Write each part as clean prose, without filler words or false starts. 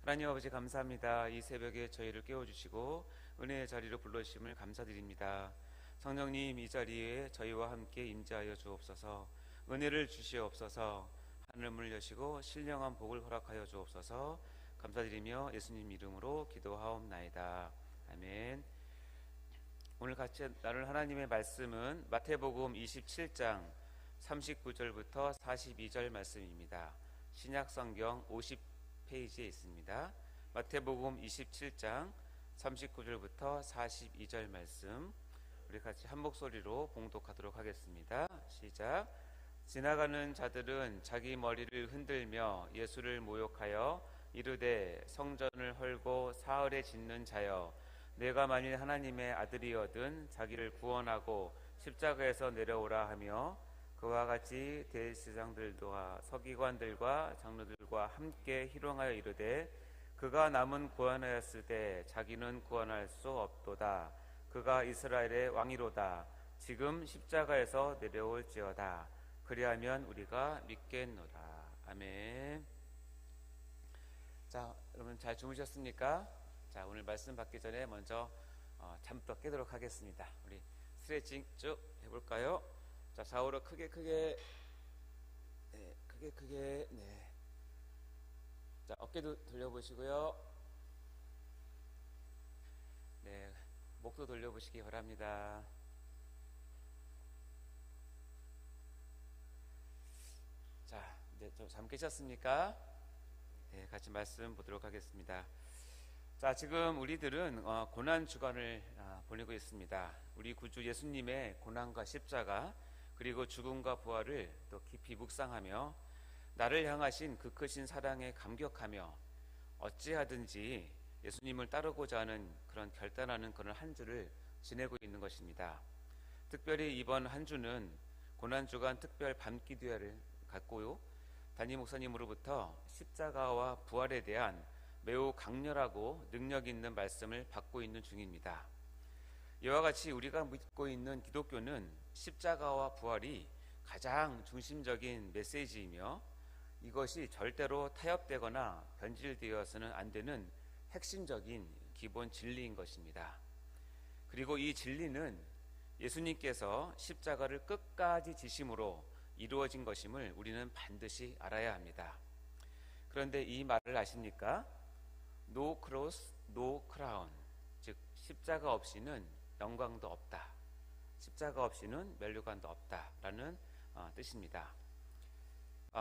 하나님 아버지 감사합니다. 이 새벽에 저희를 깨워주시고 은혜의 자리로 불러주심을 감사드립니다. 성령님, 이 자리에 저희와 함께 임재하여 주옵소서. 은혜를 주시옵소서. 하늘문을 여시고 신령한 복을 허락하여 주옵소서. 감사드리며 예수님 이름으로 기도하옵나이다. 아멘. 오늘 같이 나눌 하나님의 말씀은 마태복음 27장 39절부터 42절 말씀입니다. 신약성경 50페이지에 있습니다. 마태복음 27장 39절부터 42절 말씀, 우리 같이 한 목소리로 봉독하도록 하겠습니다. 시작. 지나가는 자들은 자기 머리를 흔들며 예수를 모욕하여 이르되 성전을 헐고 사흘에 짓는 자여, 내가 만일 하나님의 아들이거든 자기를 구원하고 십자가에서 내려오라 하며, 그와 같이 대제사장들과 서기관들과 장로들과 함께 희롱하여 이르되 그가 남은 구원하였을 때 자기는 구원할 수 없도다. 그가 이스라엘의 왕이로다. 지금 십자가에서 내려올지어다. 그리하면 우리가 믿겠노라. 아멘. 자, 여러분 잘 주무셨습니까? 자, 오늘 말씀 받기 전에 먼저 잠부터 깨도록 하겠습니다. 우리 스트레칭 쭉 해볼까요? 자, 좌우로 크게 네, 크게 네. 자, 어깨도 돌려보시고요. 네, 목도 돌려보시기 바랍니다. 자, 이제 좀 잠 깨셨습니까? 네, 같이 말씀 보도록 하겠습니다. 자, 지금 우리들은 고난 주간을 보내고 있습니다. 우리 구주 예수님의 고난과 십자가, 그리고 죽음과 부활을 또 깊이 묵상하며 나를 향하신 그 크신 사랑에 감격하며 어찌하든지 예수님을 따르고자 하는 그런 결단하는 그런 한 주를 지내고 있는 것입니다. 특별히 이번 한 주는 고난주간 특별 밤기도회를 갖고요, 담임 목사님으로부터 십자가와 부활에 대한 매우 강렬하고 능력 있는 말씀을 받고 있는 중입니다. 이와 같이 우리가 믿고 있는 기독교는 십자가와 부활이 가장 중심적인 메시지이며, 이것이 절대로 타협되거나 변질되어서는 안 되는 핵심적인 기본 진리인 것입니다. 그리고 이 진리는 예수님께서 십자가를 끝까지 지심으로 이루어진 것임을 우리는 반드시 알아야 합니다. 그런데 이 말을 아십니까? No cross, no crown. 즉 십자가 없이는 영광도 없다, 십자가 없이는 면류관도 없다라는 뜻입니다.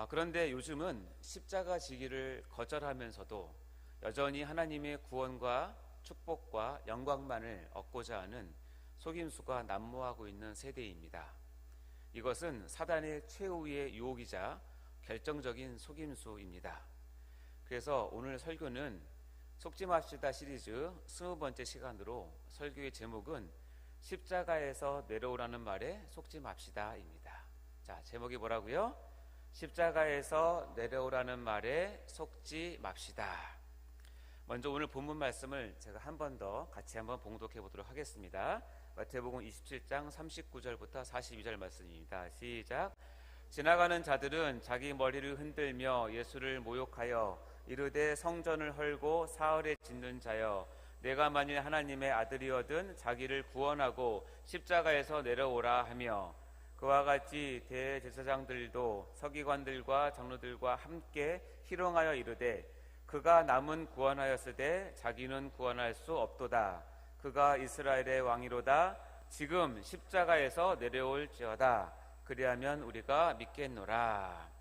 그런데 요즘은 십자가 지기를 거절하면서도 여전히 하나님의 구원과 축복과 영광만을 얻고자 하는 속임수가 난무하고 있는 세대입니다. 이것은 사단의 최후의 유혹이자 결정적인 속임수입니다. 그래서 오늘 설교는 속지 맙시다 시리즈 20번째 시간으로, 설교의 제목은 십자가에서 내려오라는 말에 속지 맙시다입니다. 자, 제목이 뭐라고요? 십자가에서 내려오라는 말에 속지 맙시다. 먼저 오늘 본문 말씀을 제가 한 번 더 같이 한번 봉독해 보도록 하겠습니다. 마태복음 27장 39절부터 42절 말씀입니다. 시작. 지나가는 자들은 자기 머리를 흔들며 예수를 모욕하여 이르되 성전을 헐고 사흘에 짓는 자여, 내가 만일 하나님의 아들이거든 자기를 구원하고 십자가에서 내려오라 하며, 그와 같이 대제사장들도 서기관들과 장로들과 함께 희롱하여 이르되 그가 남은 구원하였을 때 자기는 구원할 수 없도다. 그가 이스라엘의 왕이로다. 지금 십자가에서 내려올지어다. 그리하면 우리가 믿겠노라.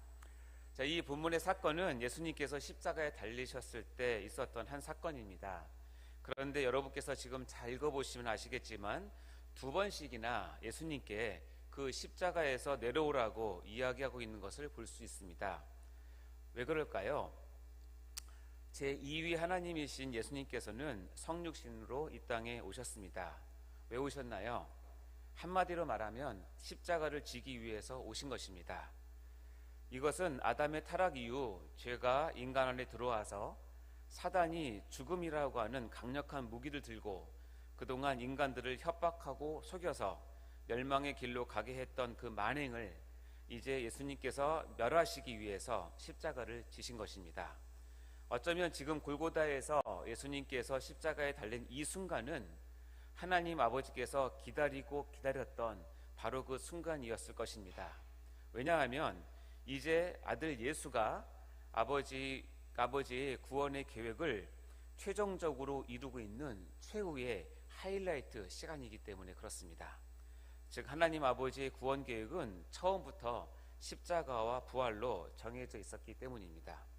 자, 이 본문의 사건은 예수님께서 십자가에 달리셨을 때 있었던 한 사건입니다. 그런데 여러분께서 지금 잘 읽어보시면 아시겠지만 두 번씩이나 예수님께 그 십자가에서 내려오라고 이야기하고 있는 것을 볼 수 있습니다. 왜 그럴까요? 제2위 하나님이신 예수님께서는 성육신으로 이 땅에 오셨습니다. 왜 오셨나요? 한마디로 말하면 십자가를 지기 위해서 오신 것입니다. 이것은 아담의 타락 이후 죄가 인간 안에 들어와서 사단이 죽음이라고 하는 강력한 무기를 들고 그동안 인간들을 협박하고 속여서 멸망의 길로 가게 했던 그 만행을 이제 예수님께서 멸하시기 위해서 십자가를 지신 것입니다. 어쩌면 지금 골고다에서 예수님께서 십자가에 달린 이 순간은 하나님 아버지께서 기다리고 기다렸던 바로 그 순간이었을 것입니다. 왜냐하면 이제 아들 예수가 아버지의 구원의 계획을 최종적으로 이루고 있는 최후의 하이라이트 시간이기 때문에 그렇습니다. 즉 하나님 아버지의 구원 계획은 처음부터 십자가와 부활로 정해져 있었기 때문입니다.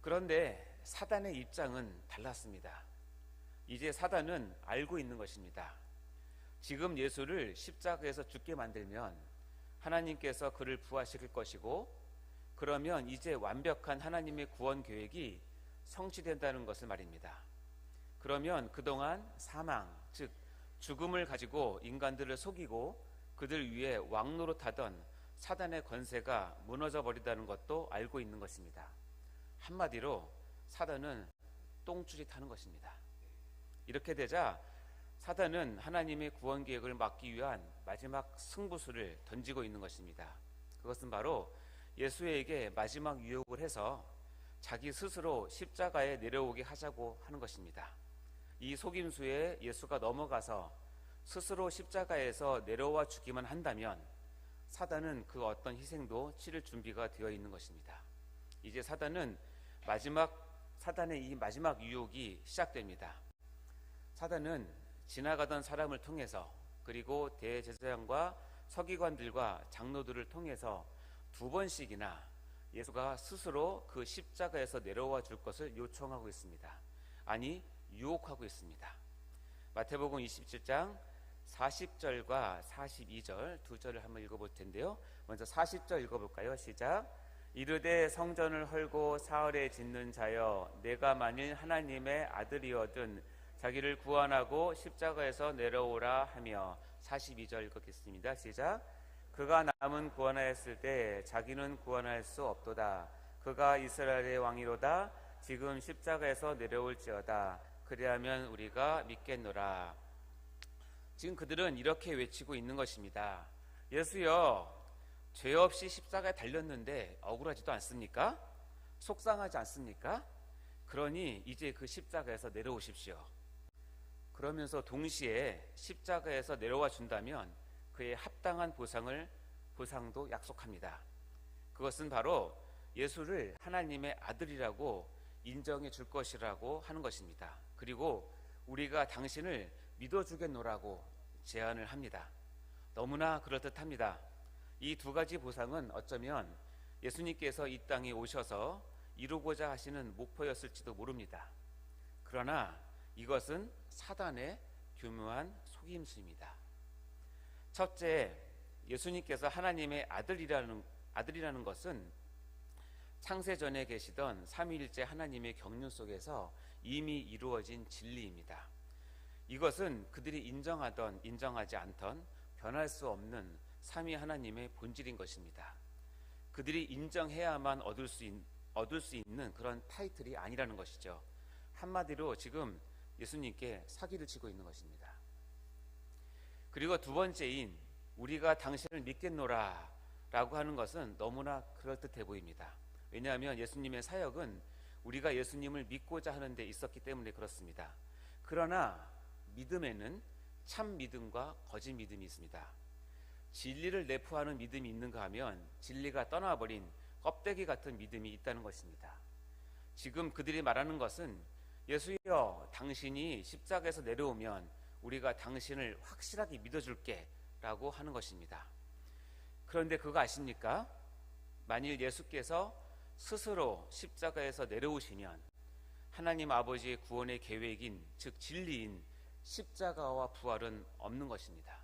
그런데 사단의 입장은 달랐습니다. 이제 사단은 알고 있는 것입니다. 지금 예수를 십자가에서 죽게 만들면 하나님께서 그를 부활시킬 것이고, 그러면 이제 완벽한 하나님의 구원 계획이 성취된다는 것을 말입니다. 그러면 그동안 사망, 즉 죽음을 가지고 인간들을 속이고 그들 위에 왕노릇하던 사단의 권세가 무너져 버린다는 것도 알고 있는 것입니다. 한마디로 사단은 똥줄이 타는 것입니다. 이렇게 되자 사단은 하나님의 구원 계획을 막기 위한 마지막 승부수를 던지고 있는 것입니다. 그것은 바로 예수에게 마지막 유혹을 해서 자기 스스로 십자가에 내려오게 하자고 하는 것입니다. 이 속임수에 예수가 넘어가서 스스로 십자가에서 내려와 주기만 한다면 사단은 그 어떤 희생도 치를 준비가 되어 있는 것입니다. 이제 사단의 이 마지막 유혹이 시작됩니다. 사단은 지나가던 사람을 통해서, 그리고 대제사장과 서기관들과 장로들을 통해서 2번씩이나 예수가 스스로 그 십자가에서 내려와 줄 것을 요청하고 있습니다. 아니, 유혹하고 있습니다. 마태복음 27장 40절과 42절 두 절을 한번 읽어볼 텐데요. 먼저 40절 읽어볼까요? 시작. 이르되 성전을 헐고 사흘에 짓는 자여, 내가 만일 하나님의 아들이어든 자기를 구원하고 십자가에서 내려오라 하며. 42절 읽겠습니다. 시작. 그가 남은 구원하였을 때 자기는 구원할 수 없도다. 그가 이스라엘의 왕이로다. 지금 십자가에서 내려올지어다. 그리하면 우리가 믿겠노라. 지금 그들은 이렇게 외치고 있는 것입니다. 예수여, 죄 없이 십자가에 달렸는데 억울하지도 않습니까? 속상하지 않습니까? 그러니 이제 그 십자가에서 내려오십시오. 그러면서 동시에 십자가에서 내려와 준다면 그의 합당한 보상도 약속합니다. 그것은 바로 예수를 하나님의 아들이라고 인정해 줄 것이라고 하는 것입니다. 그리고 우리가 당신을 믿어주겠노라고 제안을 합니다. 너무나 그럴듯합니다. 이 두 가지 보상은 어쩌면 예수님께서 이 땅에 오셔서 이루고자 하시는 목표였을지도 모릅니다. 그러나 이것은 사단의 교묘한 속임수입니다. 첫째, 예수님께서 하나님의 아들이라는 것은 창세전에 계시던 삼위일체 하나님의 경륜 속에서 이미 이루어진 진리입니다. 이것은 그들이 인정하던 인정하지 않던 변할 수 없는 삼위 하나님의 본질인 것입니다. 그들이 인정해야만 얻을 수 있는 그런 타이틀이 아니라는 것이죠. 한마디로 지금 예수님께 사기를 치고 있는 것입니다. 그리고 두 번째인 우리가 당신을 믿겠노라 라고 하는 것은 너무나 그럴듯해 보입니다. 왜냐하면 예수님의 사역은 우리가 예수님을 믿고자 하는 데 있었기 때문에 그렇습니다. 그러나 믿음에는 참 믿음과 거짓 믿음이 있습니다. 진리를 내포하는 믿음이 있는가 하면 진리가 떠나버린 껍데기 같은 믿음이 있다는 것입니다. 지금 그들이 말하는 것은 예수여, 당신이 십자가에서 내려오면 우리가 당신을 확실하게 믿어줄게 라고 하는 것입니다. 그런데 그거 아십니까? 만일 예수께서 스스로 십자가에서 내려오시면 하나님 아버지의 구원의 계획인, 즉 진리인 십자가와 부활은 없는 것입니다.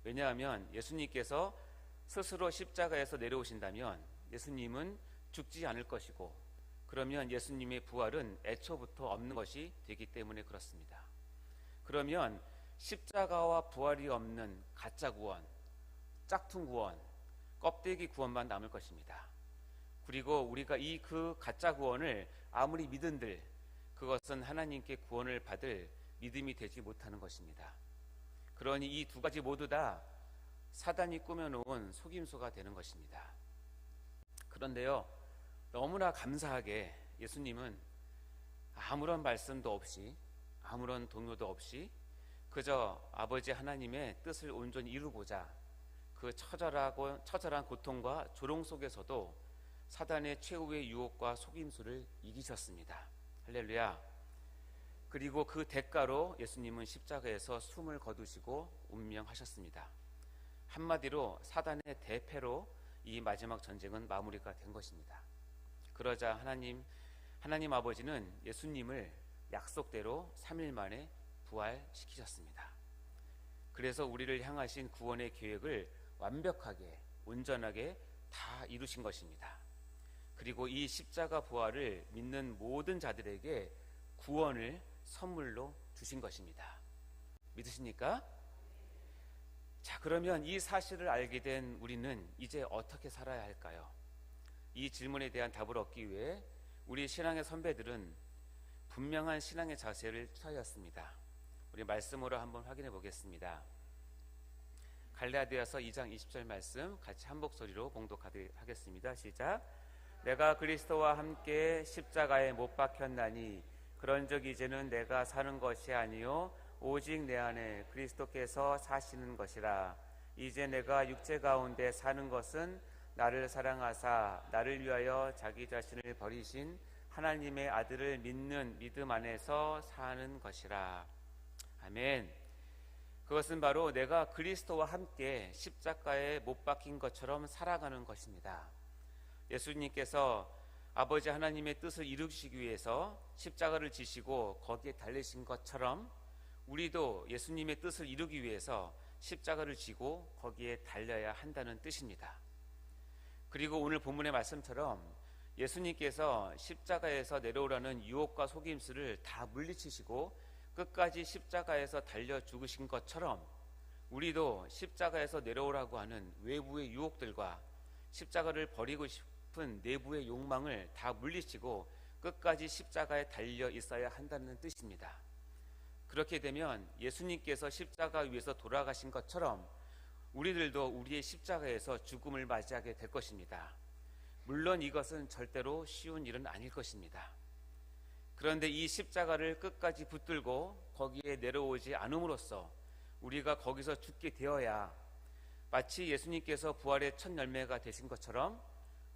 왜냐하면 예수님께서 스스로 십자가에서 내려오신다면 예수님은 죽지 않을 것이고, 그러면 예수님의 부활은 애초부터 없는 것이 되기 때문에 그렇습니다. 그러면 십자가와 부활이 없는 가짜 구원, 짝퉁 구원, 껍데기 구원만 남을 것입니다. 그리고 우리가 그 가짜 구원을 아무리 믿은들 그것은 하나님께 구원을 받을 믿음이 되지 못하는 것입니다. 그러니 이 두 가지 모두 다 사단이 꾸며놓은 속임수가 되는 것입니다. 그런데요, 너무나 감사하게 예수님은 아무런 말씀도 없이, 아무런 동요도 없이 그저 아버지 하나님의 뜻을 온전히 이루고자 그 처절한 고통과 조롱 속에서도 사단의 최후의 유혹과 속임수를 이기셨습니다. 할렐루야. 그리고 그 대가로 예수님은 십자가에서 숨을 거두시고 운명하셨습니다. 한마디로 사단의 대패로 이 마지막 전쟁은 마무리가 된 것입니다. 그러자 하나님 아버지는 예수님을 약속대로 3일 만에 부활시키셨습니다. 그래서 우리를 향하신 구원의 계획을 완벽하게, 온전하게 다 이루신 것입니다. 그리고 이 십자가 부활을 믿는 모든 자들에게 구원을 선물로 주신 것입니다. 믿으십니까? 자, 그러면 이 사실을 알게 된 우리는 이제 어떻게 살아야 할까요? 이 질문에 대한 답을 얻기 위해 우리 신앙의 선배들은 분명한 신앙의 자세를 취하였습니다. 우리 말씀으로 한번 확인해 보겠습니다. 갈라디아서 2장 20절 말씀 같이 한 목소리로 봉독하겠습니다. 시작. 내가 그리스도와 함께 십자가에 못 박혔나니 그런즉 이제는 내가 사는 것이 아니요 오직 내 안에 그리스도께서 사시는 것이라. 이제 내가 육체 가운데 사는 것은 나를 사랑하사 나를 위하여 자기 자신을 버리신 하나님의 아들을 믿는 믿음 안에서 사는 것이라. 아멘. 그것은 바로 내가 그리스도와 함께 십자가에 못 박힌 것처럼 살아가는 것입니다. 예수님께서 아버지 하나님의 뜻을 이루시기 위해서 십자가를 지시고 거기에 달리신 것처럼 우리도 예수님의 뜻을 이루기 위해서 십자가를 지고 거기에 달려야 한다는 뜻입니다. 그리고 오늘 본문의 말씀처럼 예수님께서 십자가에서 내려오라는 유혹과 속임수를 다 물리치시고 끝까지 십자가에서 달려 죽으신 것처럼 우리도 십자가에서 내려오라고 하는 외부의 유혹들과 십자가를 버리고 싶은 내부의 욕망을 다 물리치고 끝까지 십자가에 달려 있어야 한다는 뜻입니다. 그렇게 되면 예수님께서 십자가 위에서 돌아가신 것처럼 우리들도 우리의 십자가에서 죽음을 맞이하게 될 것입니다. 물론 이것은 절대로 쉬운 일은 아닐 것입니다. 그런데 이 십자가를 끝까지 붙들고 거기에 내려오지 않음으로써 우리가 거기서 죽게 되어야 마치 예수님께서 부활의 첫 열매가 되신 것처럼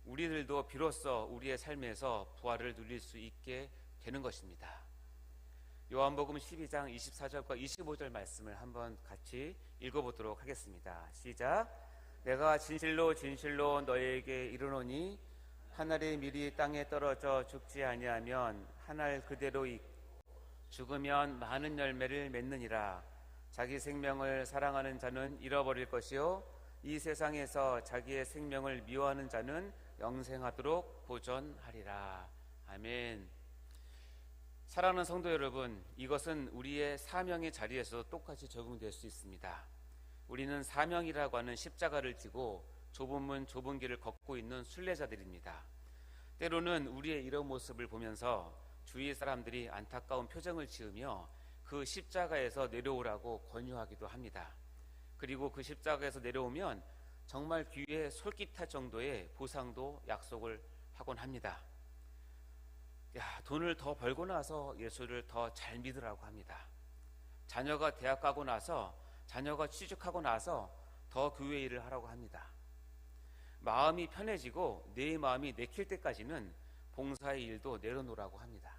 우리들도 비로소 우리의 삶에서 부활을 누릴 수 있게 되는 것입니다. 요한복음 12장 24절과 25절 말씀을 한번 같이 읽어보도록 하겠습니다. 시작. 내가 진실로 진실로 너에게 이르노니 한 알의 밀이 땅에 떨어져 죽지 아니하면 한 알 그대로 있고 죽으면 많은 열매를 맺느니라. 자기 생명을 사랑하는 자는 잃어버릴 것이요 이 세상에서 자기의 생명을 미워하는 자는 영생하도록 보존하리라. 아멘. 사랑하는 성도 여러분, 이것은 우리의 사명의 자리에서 똑같이 적용될 수 있습니다. 우리는 사명이라고 하는 십자가를 지고 좁은 문 좁은 길을 걷고 있는 순례자들입니다. 때로는 우리의 이런 모습을 보면서 주위 사람들이 안타까운 표정을 지으며 그 십자가에서 내려오라고 권유하기도 합니다. 그리고 그 십자가에서 내려오면 정말 귀에 솔깃할 정도의 보상도 약속을 하곤 합니다. 돈을 더 벌고 나서 예수를 더 잘 믿으라고 합니다. 자녀가 대학 가고 나서, 자녀가 취직하고 나서 더 교회 일을 하라고 합니다. 마음이 편해지고 내 마음이 내킬 때까지는 봉사의 일도 내려놓으라고 합니다.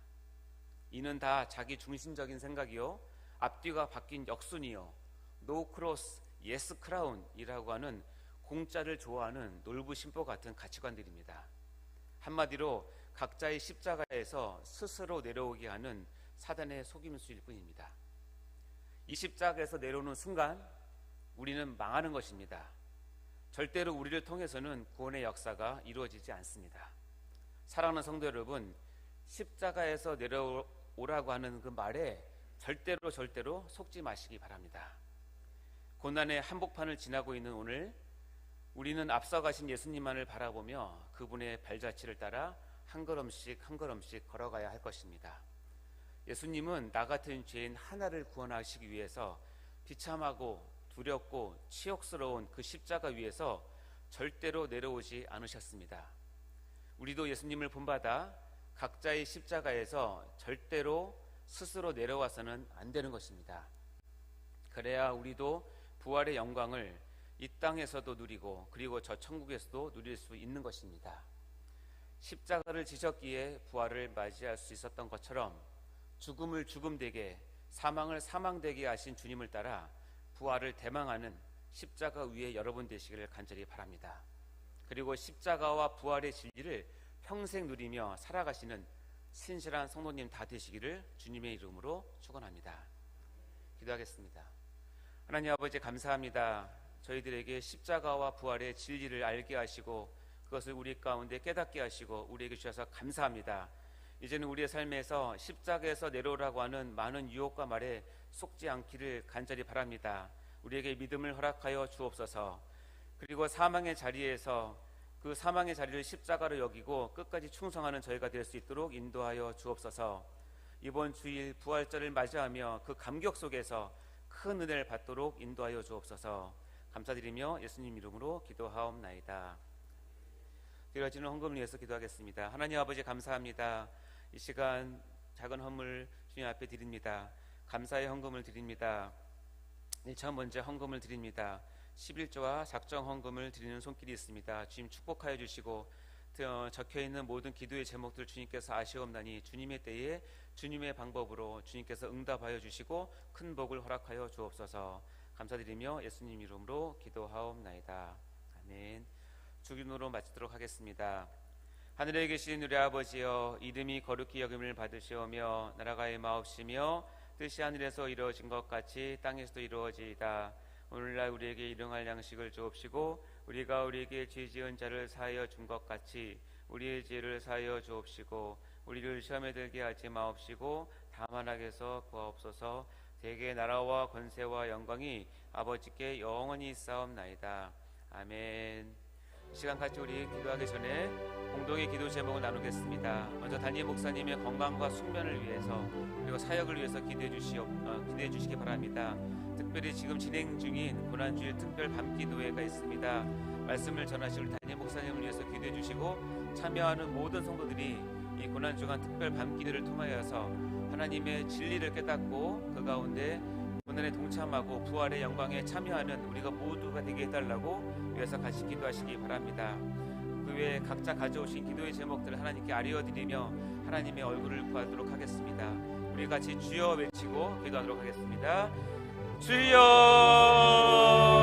이는 다 자기 중심적인 생각이요 앞뒤가 바뀐 역순이요 노 크로스 예스 크라운이라고 하는 공짜를 좋아하는 놀부심보 같은 가치관들입니다. 한마디로 각자의 십자가에서 스스로 내려오게 하는 사단의 속임수일 뿐입니다. 이 십자가에서 내려오는 순간 우리는 망하는 것입니다. 절대로 우리를 통해서는 구원의 역사가 이루어지지 않습니다. 사랑하는 성도 여러분, 십자가에서 내려오라고 하는 그 말에 절대로 속지 마시기 바랍니다. 고난의 한복판을 지나고 있는 오늘 우리는 앞서가신 예수님만을 바라보며 그분의 발자취를 따라 한 걸음씩 한 걸음씩 걸어가야 할 것입니다. 예수님은 나 같은 죄인 하나를 구원하시기 위해서 비참하고 두렵고 치욕스러운 그 십자가 위에서 절대로 내려오지 않으셨습니다. 우리도 예수님을 본받아 각자의 십자가에서 절대로 스스로 내려와서는 안 되는 것입니다. 그래야 우리도 부활의 영광을 이 땅에서도 누리고 그리고 저 천국에서도 누릴 수 있는 것입니다. 십자가를 지셨기에 부활을 맞이할 수 있었던 것처럼 죽음을 죽음되게, 사망을 사망되게 하신 주님을 따라 부활을 대망하는 십자가 위에 여러분 되시기를 간절히 바랍니다. 그리고 십자가와 부활의 진리를 평생 누리며 살아가시는 신실한 성도님 다 되시기를 주님의 이름으로 축원합니다. 기도하겠습니다. 하나님 아버지, 감사합니다. 저희들에게 십자가와 부활의 진리를 알게 하시고 그것을 우리 가운데 깨닫게 하시고 우리에게 주셔서 감사합니다. 이제는 우리의 삶에서 십자가에서 내려오라고 하는 많은 유혹과 말에 속지 않기를 간절히 바랍니다. 우리에게 믿음을 허락하여 주옵소서. 그리고 사망의 자리에서 그 사망의 자리를 십자가로 여기고 끝까지 충성하는 저희가 될 수 있도록 인도하여 주옵소서. 이번 주일 부활절을 맞이하며 그 감격 속에서 큰 은혜를 받도록 인도하여 주옵소서. 감사드리며 예수님 이름으로 기도하옵나이다. 드려지는 헌금을 위해서 기도하겠습니다. 하나님 아버지, 감사합니다. 이 시간 작은 헌물 주님 앞에 드립니다. 감사의 헌금을 드립니다. 1천 번째 헌금을 드립니다. 11조와 작정 헌금을 드리는 손길이 있습니다. 주님 축복하여 주시고 적혀있는 모든 기도의 제목들 주님께서 아시옵나니 주님의 때에 주님의 방법으로 주님께서 응답하여 주시고 큰 복을 허락하여 주옵소서. 감사드리며 예수님 이름으로 기도하옵나이다. 아멘. 주기도로 마치도록 하겠습니다. 하늘에 계신 우리 아버지여, 이름이 거룩히 여김을 받으시오며 나라가 임하옵시며 뜻이 하늘에서 이루어진 것 같이 땅에서도 이루어지이다. 오늘날 우리에게 일용할 양식을 주옵시고 우리가 우리에게 죄 지은 자를 사하여 준 것 같이 우리의 죄를 사하여 주옵시고 우리를 시험에 들게 하지 마옵시고 다만 악에서 구하옵소서. 대개 나라와 권세와 영광이 아버지께 영원히 있사옵나이다. 아멘. 이 시간 같이 우리 기도하기 전에 공동의 기도 제목을 나누겠습니다. 먼저 담임 목사님의 건강과 숙면을 위해서 그리고 사역을 위해서 기도해 주시기 바랍니다. 특별히 지금 진행 중인 고난주일 특별 밤기도회가 있습니다. 말씀을 전하실 담임 목사님을 위해서 기도해 주시고 참여하는 모든 성도들이 이 고난주간 특별 밤기도를 통하여서 하나님의 진리를 깨닫고 그 가운데 고난에 동참하고 부활의 영광에 참여하는 우리가 모두가 되게 해달라고 위해서 같이 기도하시기 바랍니다. 그 외에 각자 가져오신 기도의 제목들을 하나님께 아뢰어드리며 하나님의 얼굴을 구하도록 하겠습니다. 우리 같이 주여 외치고 기도하도록 하겠습니다. 주여